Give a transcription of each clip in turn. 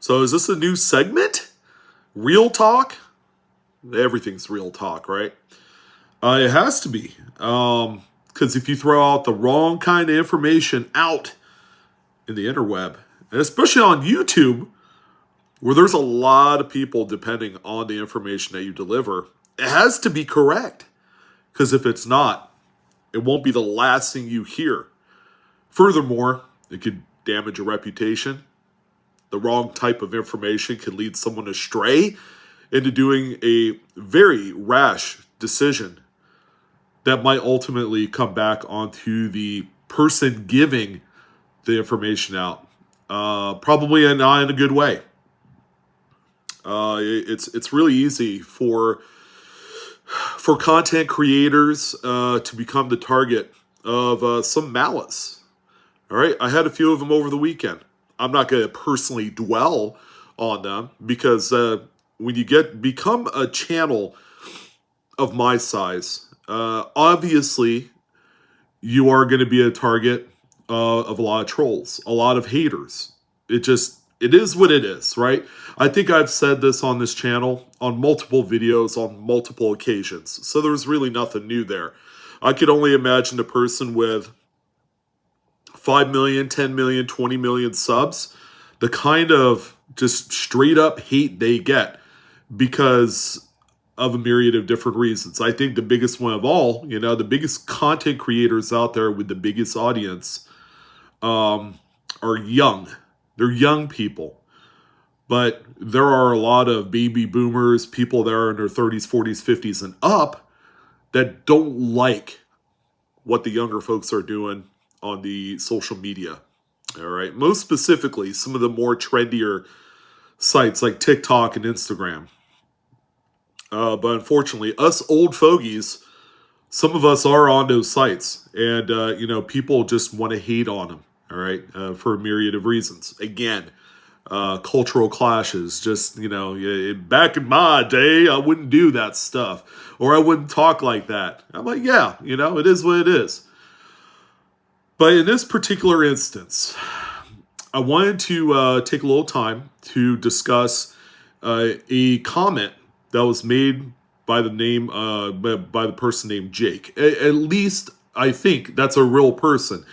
So is this a new segment? Real talk? Everything's real talk, right? It has to be. Because if you throw out the wrong kind of information out in the interweb, and especially on YouTube, where there's a lot of people depending on the information that you deliver, it has to be correct. Because if it's not, it won't be the last thing you hear. Furthermore, it could damage your reputation. The wrong type of information could lead someone astray into doing a very rash decision that might ultimately come back onto the person giving the information out. Probably not in a good way. It's really easy for content creators to become the target of some malice. All right, I had a few of them over the weekend. I'm not going to personally dwell on them because when you become a channel of my size, obviously you are going to be a target of a lot of trolls, a lot of haters. It is what it is, right? I think I've said this on this channel on multiple videos on multiple occasions. So there's really nothing new there. I could only imagine a person with 5 million, 10 million, 20 million subs, the kind of just straight up hate they get because of a myriad of different reasons. I think the biggest one of all, the biggest content creators out there with the biggest audience are young. They're young people. But there are a lot of baby boomers, people that are in their 30s, 40s, 50s, and up that don't like what the younger folks are doing on the social media. All right. Most specifically, some of the more trendier sites like TikTok and Instagram. But unfortunately, us old fogies, some of us are on those sites. And, people just want to hate on them. All right. For a myriad of reasons. Again, cultural clashes. Just, back in my day, I wouldn't do that stuff. Or I wouldn't talk like that. I'm like, yeah, it is what it is. But in this particular instance, I wanted to take a little time to discuss a comment that was made by the person named Jake. At least I think that's a real person,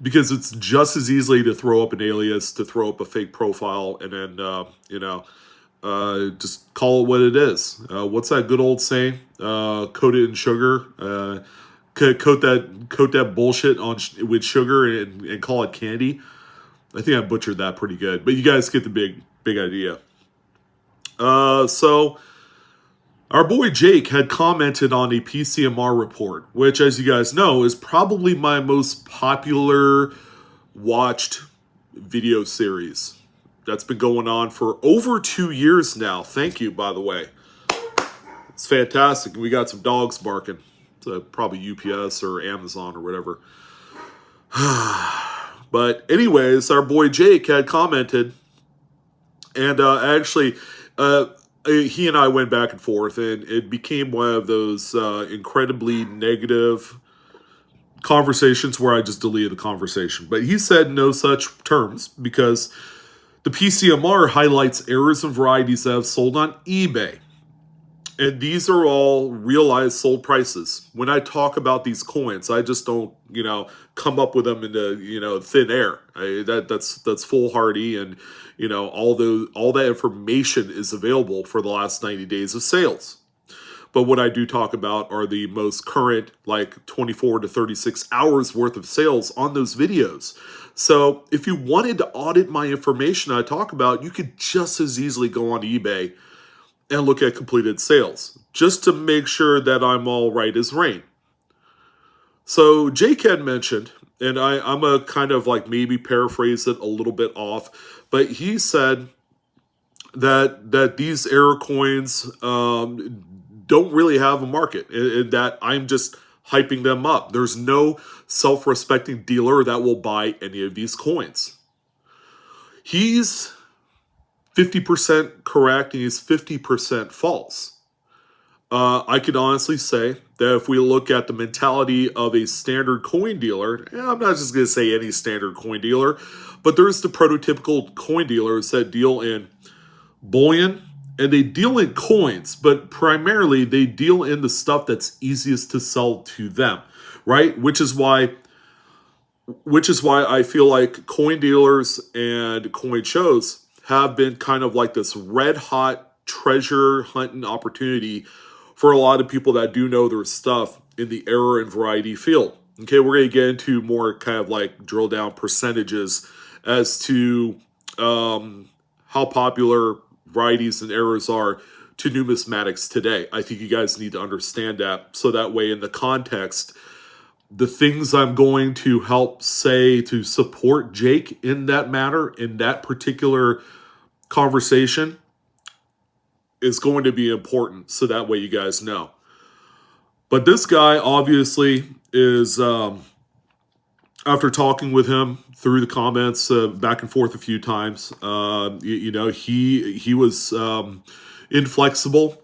because it's just as easily to throw up an alias, to throw up a fake profile, and then just call it what it is. What's that good old saying? Coat it in sugar. Coat that bullshit with sugar and call it candy. I think I butchered that pretty good, but you guys get the big idea. So our boy Jake had commented on a PCMR report, which, as you guys know, is probably my most popular watched video series. That's been going on for over 2 years now. Thank you, by the way. It's fantastic. We got some dogs barking. Probably UPS or Amazon or whatever. But anyways, our boy Jake had commented, and actually he and I went back and forth, and it became one of those incredibly negative conversations where I just deleted the conversation. But he said no such terms, because the PCMR highlights errors and varieties that have sold on eBay. And these are all realized sold prices. When I talk about these coins, I just don't, come up with them in the, thin air. That's foolhardy, and all that information is available for the last 90 days of sales. But what I do talk about are the most current, like 24 to 36 hours worth of sales on those videos. So if you wanted to audit my information I talk about, you could just as easily go on eBay and look at completed sales, just to make sure that I'm all right as rain. So Jake had mentioned, and I'm a kind of like maybe paraphrase it a little bit off, but he said that these error coins don't really have a market, and that I'm just hyping them up. There's no self-respecting dealer that will buy any of these coins. He's 50% correct, and he's 50% false. I could honestly say that if we look at the mentality of a standard coin dealer, and I'm not just going to say any standard coin dealer, but there's the prototypical coin dealers that deal in bullion, and they deal in coins, but primarily they deal in the stuff that's easiest to sell to them, right? Which is why I feel like coin dealers and coin shows have been kind of like this red hot treasure hunting opportunity for a lot of people that do know their stuff in the error and variety field. Okay, we're going to get into more kind of like drill down percentages as to how popular varieties and errors are to numismatics today. I think you guys need to understand that, so that way in the context, the things I'm going to help say to support Jake in that matter, in that particular conversation, is going to be important, so that way you guys know. But this guy obviously is, after talking with him through the comments back and forth a few times, he was inflexible.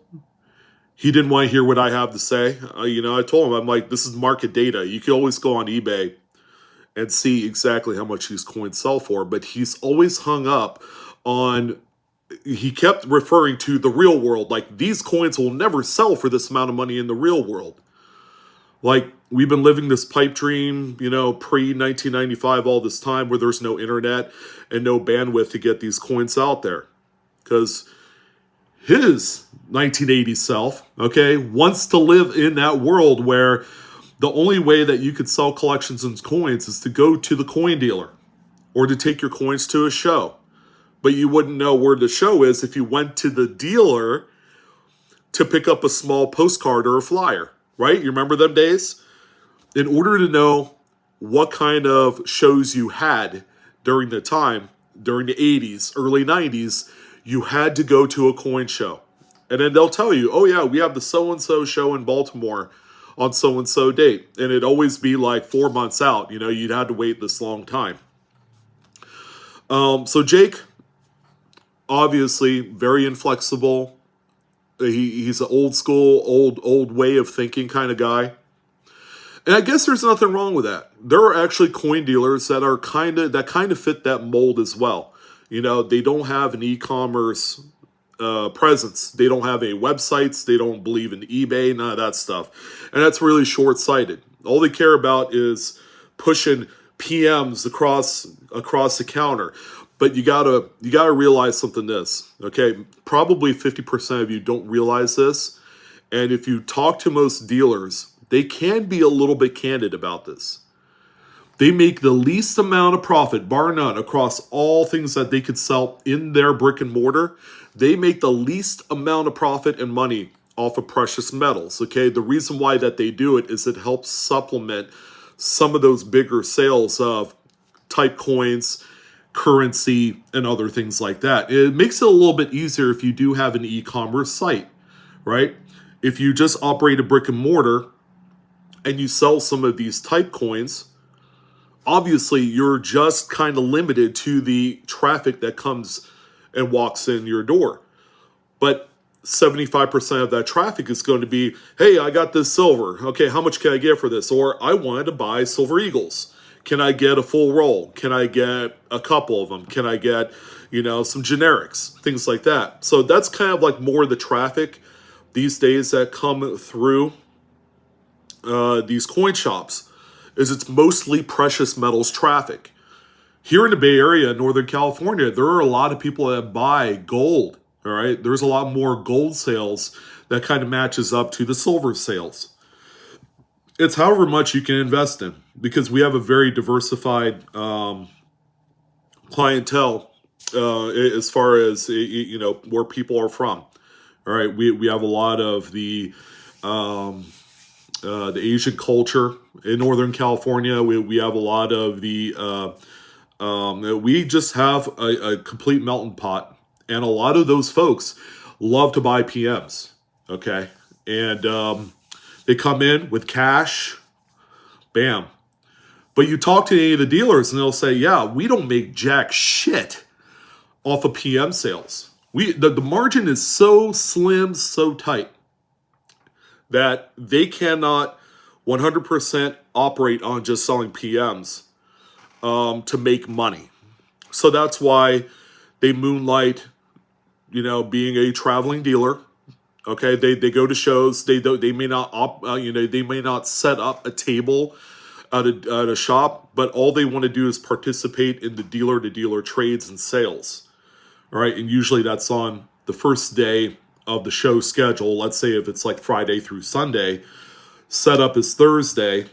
He didn't want to hear what I have to say. I told him, I'm like, this is market data. You can always go on eBay and see exactly how much these coins sell for. But he's always hung up on, he kept referring to the real world. Like, these coins will never sell for this amount of money in the real world. Like, we've been living this pipe dream, pre-1995 all this time, where there's no internet and no bandwidth to get these coins out there. Because his 1980s self, wants to live in that world where the only way that you could sell collections and coins is to go to the coin dealer or to take your coins to a show. But you wouldn't know where the show is if you went to the dealer to pick up a small postcard or a flyer, right? You remember them days? In order to know what kind of shows you had during the time, during the 80s, early 90s, you had to go to a coin show. And then they'll tell you, oh yeah, we have the so-and-so show in Baltimore on so-and-so date. And it'd always be like 4 months out. You'd have to wait this long time. So Jake, obviously very inflexible. He's an old school, old way of thinking kind of guy. And I guess there's nothing wrong with that. There are actually coin dealers that kind of fit that mold as well. They don't have an e-commerce presence. They don't have any websites. They don't believe in eBay, none of that stuff. And that's really short-sighted. All they care about is pushing PMs across the counter. But you gotta realize something probably 50% of you don't realize this. And if you talk to most dealers, they can be a little bit candid about this. They make the least amount of profit, bar none, across all things that they could sell in their brick and mortar. They make the least amount of profit and money off of precious metals, The reason why that they do it is it helps supplement some of those bigger sales of type coins, currency, and other things like that. It makes it a little bit easier if you do have an e-commerce site, right? If you just operate a brick and mortar and you sell some of these type coins, obviously you're just kind of limited to the traffic that comes and walks in your door. But 75% of that traffic is going to be, hey, I got this silver. Okay, how much can I get for this? Or I wanted to buy silver eagles. Can I get a full roll? Can I get a couple of them? Can I get, some generics? Things like that. So that's kind of like more of the traffic these days that come through these coin shops, is it's mostly precious metals traffic. Here in the Bay Area, Northern California, there are a lot of people that buy gold, all right? There's a lot more gold sales that kind of matches up to the silver sales. It's however much you can invest in, because we have a very diversified clientele as far as, where people are from. All right, we have a lot of the Asian culture in Northern California. We have a lot of the, we just have a complete melting pot. And a lot of those folks love to buy PMs, And they come in with cash, bam. But you talk to any of the dealers and they'll say, yeah, we don't make jack shit off of PM sales. The margin is so slim, so tight, that they cannot 100% operate on just selling PMs to make money. So that's why they moonlight, being a traveling dealer. Okay, they go to shows. They may not they may not set up a table at a shop, but all they want to do is participate in the dealer to dealer trades and sales. All right, and usually that's on the first day of the show schedule. Let's say if it's like Friday through Sunday, setup is Thursday.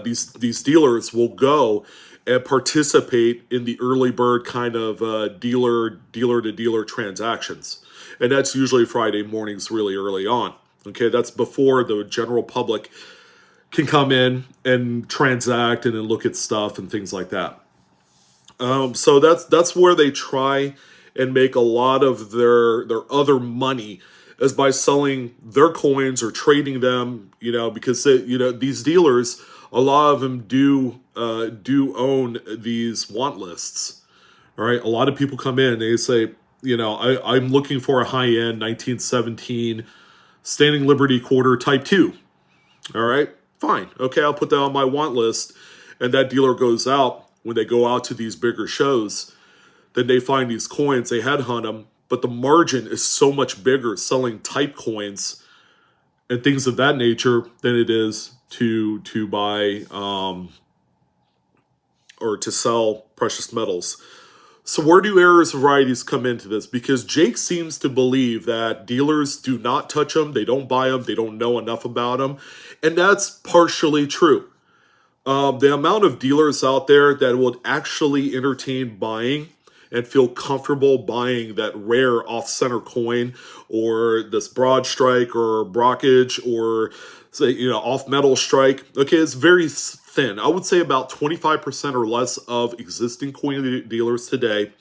These dealers will go and participate in the early bird kind of dealer to dealer transactions, and that's usually Friday mornings, really early on. Okay, that's before the general public can come in and transact and then look at stuff and things like that. So that's where they try and make a lot of their other money, is by selling their coins or trading them. Because these dealers, a lot of them do own these want lists. All right, a lot of people come in, they say, I'm looking for a high end 1917 Standing Liberty quarter Type 2. All right, fine. Okay, I'll put that on my want list. And that dealer goes out, when they go out to these bigger shows, then they find these coins, they headhunt them, but the margin is so much bigger selling type coins and things of that nature than it is to buy or to sell precious metals. So where do errors of varieties come into this? Because Jake seems to believe that dealers do not touch them, they don't buy them, they don't know enough about them. And that's partially true. The amount of dealers out there that would actually entertain buying and feel comfortable buying that rare off-center coin, or this broad strike or brockage, or say, off metal strike, okay, it's very thin. I would say about 25% or less of existing coin dealers today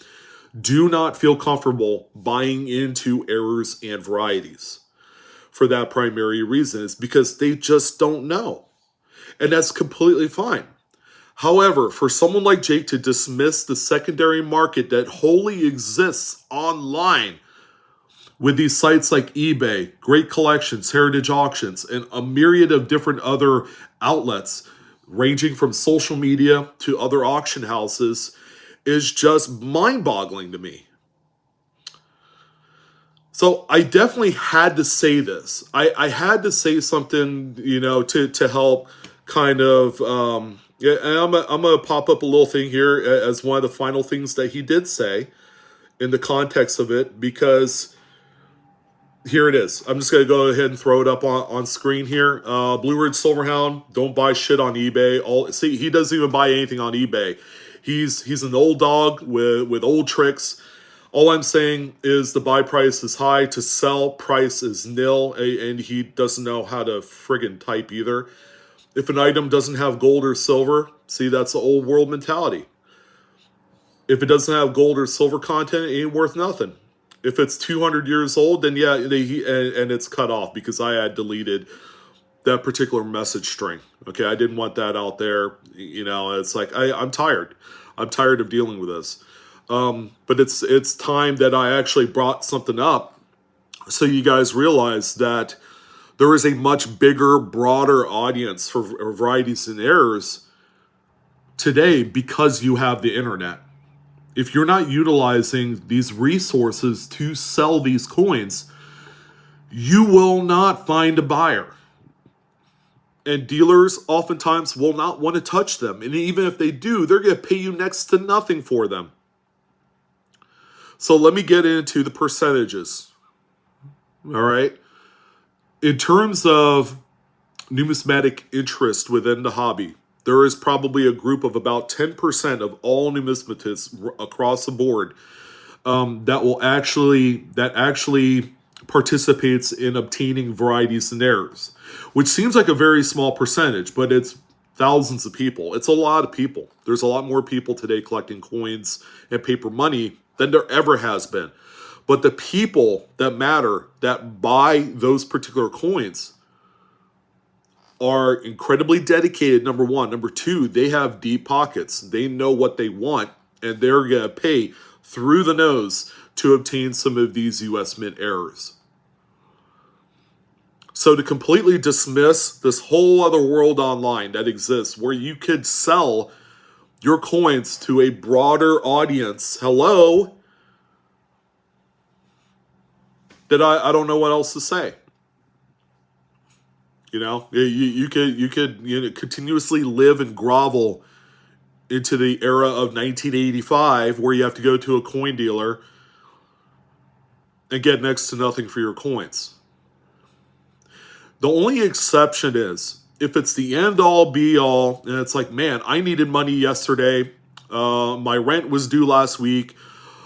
do not feel comfortable buying into errors and varieties. For that primary reason is because they just don't know. And that's completely fine. However, for someone like Jake to dismiss the secondary market that wholly exists online with these sites like eBay, Great Collections, Heritage Auctions, and a myriad of different other outlets, ranging from social media to other auction houses, is just mind-boggling to me. So I definitely had to say this. I had to say something, to help kind of, and I'm going to pop up a little thing here as one of the final things that he did say in the context of it, because here it is. I'm just going to go ahead and throw it up on screen here. BlueRidgeSilverhound, don't buy shit on eBay. See, he doesn't even buy anything on eBay. He's an old dog with old tricks. All I'm saying is the buy price is high, to sell price is nil, and he doesn't know how to friggin' type either. If an item doesn't have gold or silver, see, that's the old world mentality. If it doesn't have gold or silver content, it ain't worth nothing. If it's 200 years old, then yeah, and it's cut off, because I had deleted that particular message string. Okay, I didn't want that out there. It's like, I'm tired. I'm tired of dealing with this. But it's time that I actually brought something up so you guys realize that there is a much bigger, broader audience for varieties and errors today because you have the internet. If you're not utilizing these resources to sell these coins, you will not find a buyer. And dealers oftentimes will not want to touch them. And even if they do, they're going to pay you next to nothing for them. So let me get into the percentages. All right. In terms of numismatic interest within the hobby, there is probably a group of about 10% of all numismatists across the board that actually participates in obtaining varieties and errors, which seems like a very small percentage, but it's thousands of people. It's a lot of people. There's a lot more people today collecting coins and paper money than there ever has been. But the people that matter, that buy those particular coins, are incredibly dedicated, number one. Number two, they have deep pockets. They know what they want, and they're going to pay through the nose to obtain some of these US Mint errors. So to completely dismiss this whole other world online that exists where you could sell your coins to a broader audience, hello, that I don't know what else to say. You could continuously live and grovel into the era of 1985 where you have to go to a coin dealer and get next to nothing for your coins. The only exception is if it's the end all be all and it's like, man, I needed money yesterday. My rent was due last week.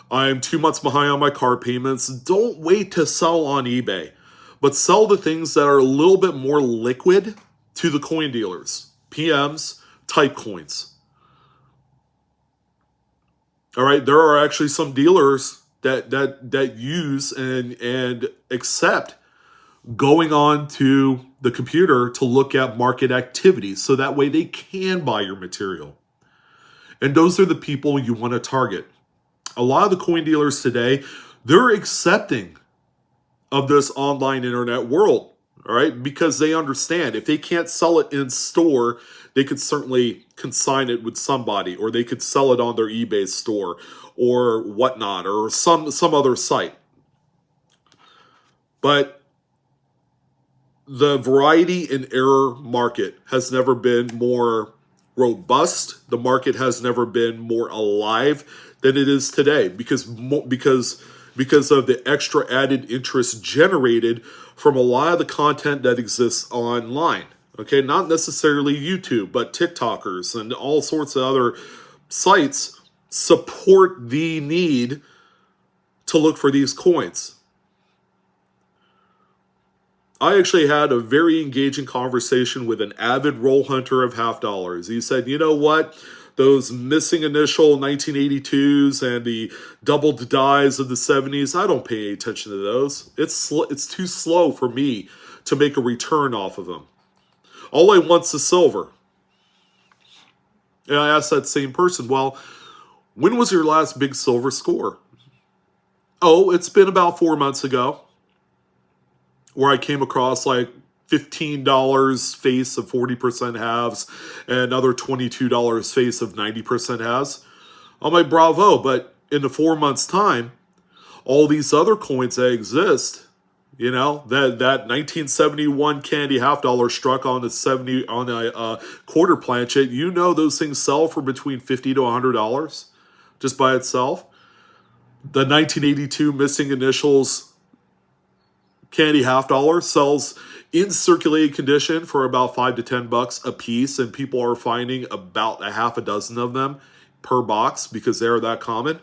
I'm 2 months behind on my car payments. Don't wait to sell on eBay, but sell the things that are a little bit more liquid to the coin dealers, PMs, type coins. All right, there are actually some dealers that use and accept going on to the computer to look at market activity so that way they can buy your material. And those are the people you want to target. A lot of the coin dealers today, they're accepting of this online internet world, all right? Because they understand if they can't sell it in store, they could certainly consign it with somebody, or they could sell it on their eBay store or whatnot, or some other site. But the variety and error market has never been more robust. The market has never been more alive than it is today because of the extra added interest generated from a lot of the content that exists online. Okay, not necessarily YouTube, but TikTokers and all sorts of other sites support the need to look for these coins. I actually had a very engaging conversation with an avid roll hunter of half dollars. He said, you know what? Those missing initial 1982s and the doubled dies of the 70s, I don't pay any attention to those. It's too slow for me to make a return off of them. All I want's the silver. And I asked that same person, well, when was your last big silver score? Oh, it's been about 4 months ago, where I came across like $15 face of 40% halves and another $22 face of 90% halves. I'm like, bravo. But in the 4 months' time, all these other coins that exist, that 1971 candy half dollar struck on a quarter planchet, those things sell for between $50 to $100 just by itself. The 1982 missing initials candy half dollar sells in circulated condition for about $5 to $10 a piece, and people are finding about a half a dozen of them per box because they're that common.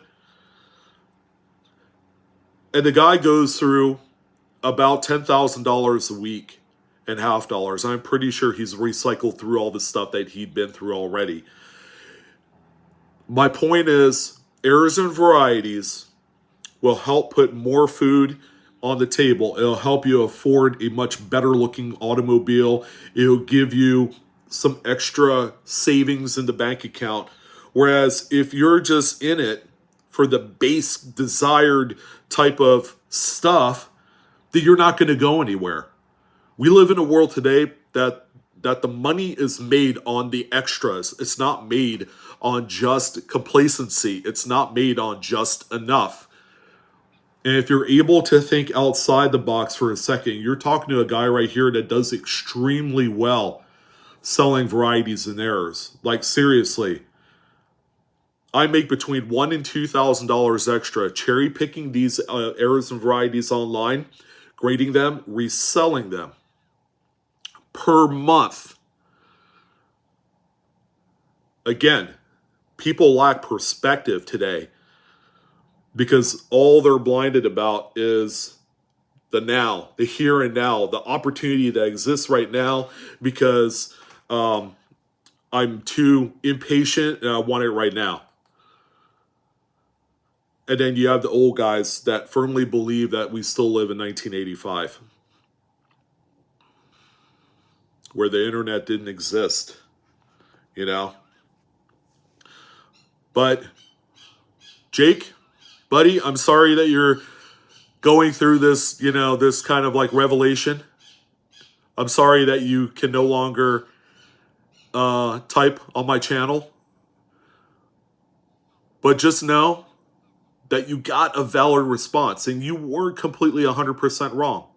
And the guy goes through about $10,000 a week in half dollars. I'm pretty sure he's recycled through all the stuff that he'd been through already. My point is, errors and varieties will help put more food on the table. It'll help you afford a much better looking automobile. It'll give you some extra savings in the bank account. Whereas if you're just in it for the base desired type of stuff, then you're not going to go anywhere. We live in a world today that the money is made on the extras. It's not made on just complacency. It's not made on just enough. And if you're able to think outside the box for a second, you're talking to a guy right here that does extremely well selling varieties and errors. Like, seriously, I make between $1,000 and $2,000 extra cherry picking these errors and varieties online, grading them, reselling them per month. Again, people lack perspective today because all they're blinded about is the now, the here and now, the opportunity that exists right now because I'm too impatient and I want it right now. And then you have the old guys that firmly believe that we still live in 1985, where the internet didn't exist, But, Jake, buddy, I'm sorry that you're going through this, this kind of like revelation. I'm sorry that you can no longer type on my channel. But just know that you got a valid response, and you weren't completely 100% wrong.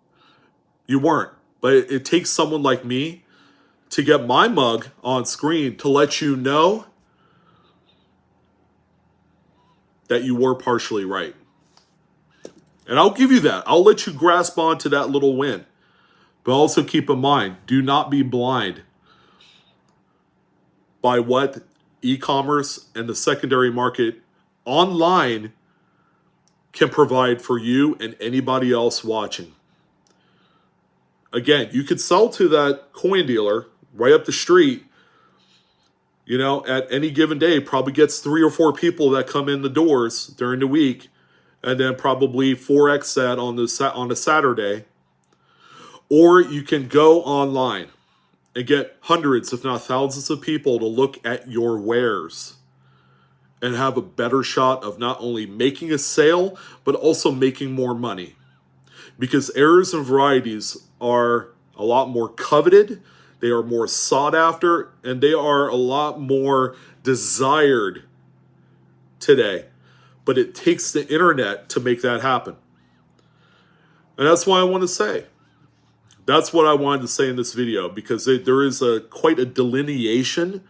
You weren't. But it takes someone like me to get my mug on screen to let you know that you were partially right. And I'll give you that. I'll let you grasp onto that little win. But also keep in mind, do not be blind by what e-commerce and the secondary market online can provide for you and anybody else watching. Again, you could sell to that coin dealer right up the street, at any given day, probably gets 3 or 4 people that come in the doors during the week, and then probably 4x that on a Saturday. Or you can go online and get hundreds, if not thousands of people to look at your wares and have a better shot of not only making a sale, but also making more money. Because errors and varieties are a lot more coveted, they are more sought after, and they are a lot more desired today. But it takes the internet to make that happen. And that's why I want to say. That's what I wanted to say in this video, because there is quite a delineation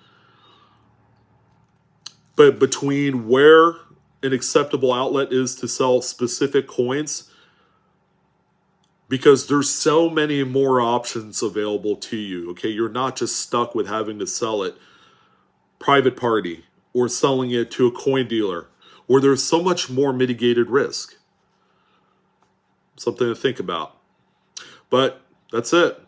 between where an acceptable outlet is to sell specific coins, because there's so many more options available to you. Okay, you're not just stuck with having to sell it private party or selling it to a coin dealer, where there's so much more mitigated risk. Something to think about. But that's it.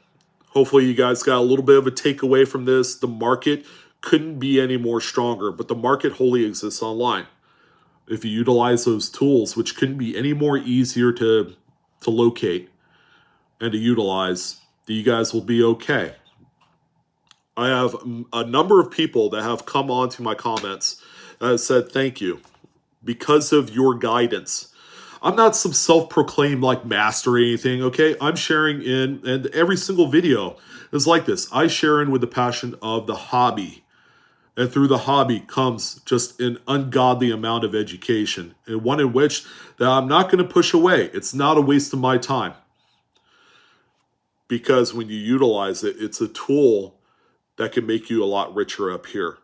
Hopefully you guys got a little bit of a takeaway from this. The market couldn't be any more stronger, but the market wholly exists online. If you utilize those tools, which couldn't be any more easier to locate and to utilize, you guys will be okay. I have a number of people that have come on to my comments that have said thank you because of your guidance. I'm not some self-proclaimed master or anything, okay? I'm sharing in, and every single video is like this. I share in with the passion of the hobby. And through the hobby comes just an ungodly amount of education, and one in which that I'm not going to push away. It's not a waste of my time. Because when you utilize it, it's a tool that can make you a lot richer up here.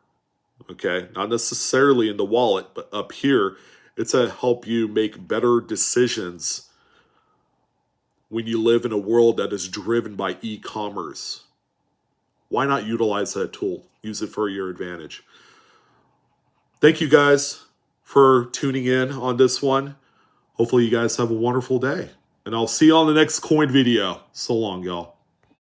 Okay? Not necessarily in the wallet, but up here, it's to help you make better decisions when you live in a world that is driven by e-commerce. Why not utilize that tool? Use it for your advantage. Thank you guys for tuning in on this one. Hopefully you guys have a wonderful day. And I'll see you on the next coin video. So long, y'all.